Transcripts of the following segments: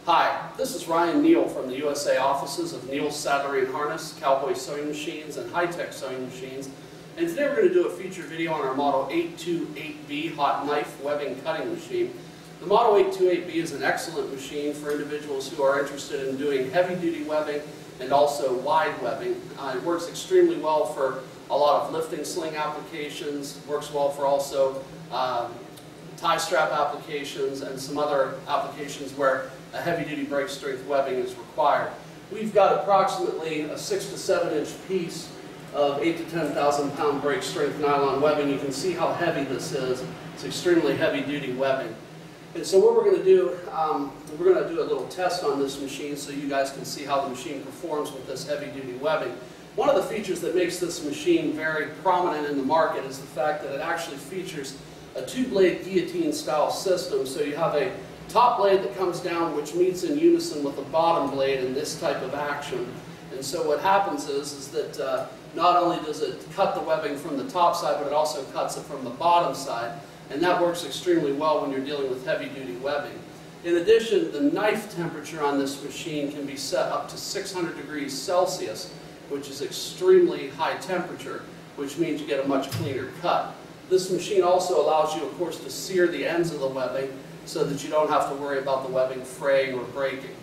Hi, this is Ryan Neal from the USA offices of Neal's Saddlery and Harness, Cowboy Sewing Machines, and HighTex Sewing Machines. And today we're going to do a feature video on our Model 828B hot knife webbing cutting machine. The Model 828B is an excellent machine for individuals who are interested in doing heavy-duty webbing and also wide webbing. It works extremely well for a lot of lifting sling applications, works well for also tie strap applications and some other applications where a heavy-duty break strength webbing is required. We've got approximately a 6 to 7 inch piece of 8,000 to 10,000 pound break strength nylon webbing. You can see how heavy this is. It's extremely heavy-duty webbing. And so what we're going to do, we're going to do a little test on this machine so you guys can see how the machine performs with this heavy-duty webbing. One of the features that makes this machine very prominent in the market is the fact that it actually features a two-blade guillotine-style system. So you have a top blade that comes down which meets in unison with the bottom blade in this type of action. And so what happens is that not only does it cut the webbing from the top side, but it also cuts it from the bottom side. And that works extremely well when you're dealing with heavy-duty webbing. In addition, the knife temperature on this machine can be set up to 600 degrees Celsius, which is extremely high temperature, which means you get a much cleaner cut. This machine also allows you, of course, to sear the ends of the webbing so that you don't have to worry about the webbing fraying or breaking.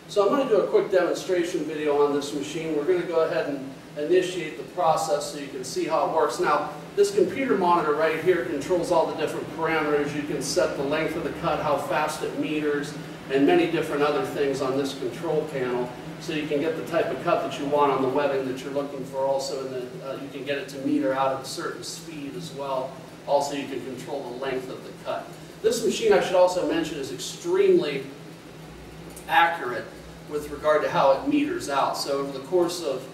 So I'm going to do a quick demonstration video on this machine. We're going to go ahead and initiate the process so you can see how it works. Now, this computer monitor right here controls all the different parameters. You can set the length of the cut, how fast it meters, and many different other things on this control panel. So you can get the type of cut that you want on the webbing that you're looking for also, and then you can get it to meter out at a certain speed as well. Also, you can control the length of the cut. This machine, I should also mention, is extremely accurate with regard to how it meters out. So over the course of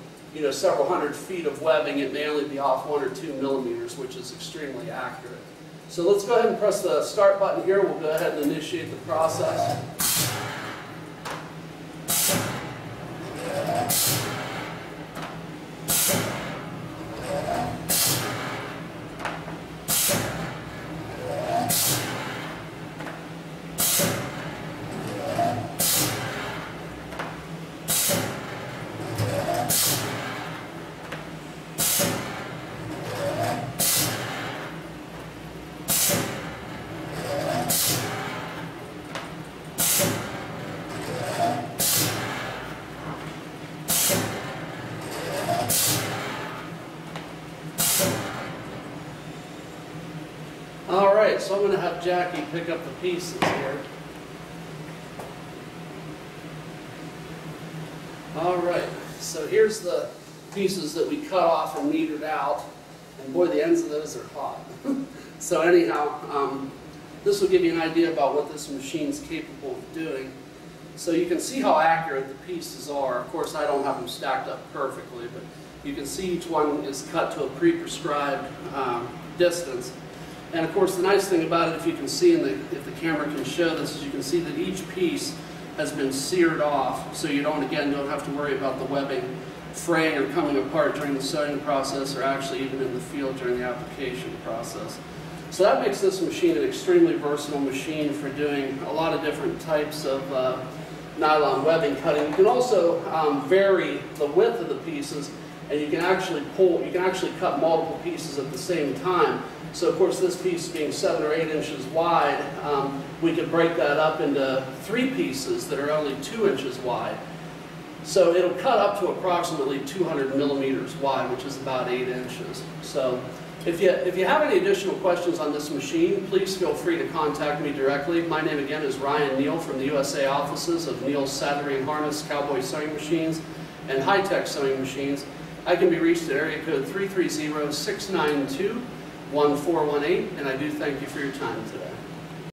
several hundred feet of webbing, it may only be off 1 or 2 millimeters, which is extremely accurate. So let's go ahead and press the start button here. We'll go ahead and initiate the process. Alright, so I'm going to have Jackie pick up the pieces here. Alright, so here's the pieces that we cut off and metered out. And boy, the ends of those are hot. So anyhow, this will give you an idea about what this machine's capable of doing. So you can see how accurate the pieces are. Of course, I don't have them stacked up perfectly, but you can see each one is cut to a pre-prescribed distance. And of course, the nice thing about it, if you can see, if the camera can show this, is you can see that each piece has been seared off, so you don't have to worry about the webbing fraying or coming apart during the sewing process, or actually even in the field during the application process. So that makes this machine an extremely versatile machine for doing a lot of different types of nylon webbing cutting. You can also vary the width of the pieces, and you can actually cut multiple pieces at the same time. So of course, this piece being 7 or 8 inches wide, we could break that up into 3 pieces that are only 2 inches wide. So it'll cut up to approximately 200 millimeters wide, which is about 8 inches. So if you have any additional questions on this machine, please feel free to contact me directly. My name again is Ryan Neal from the USA offices of Neal's Saddlery and Harness, Cowboy Sewing Machines, and HighTex Sewing Machines. I can be reached at area code 330-692-1418, and I do thank you for your time today.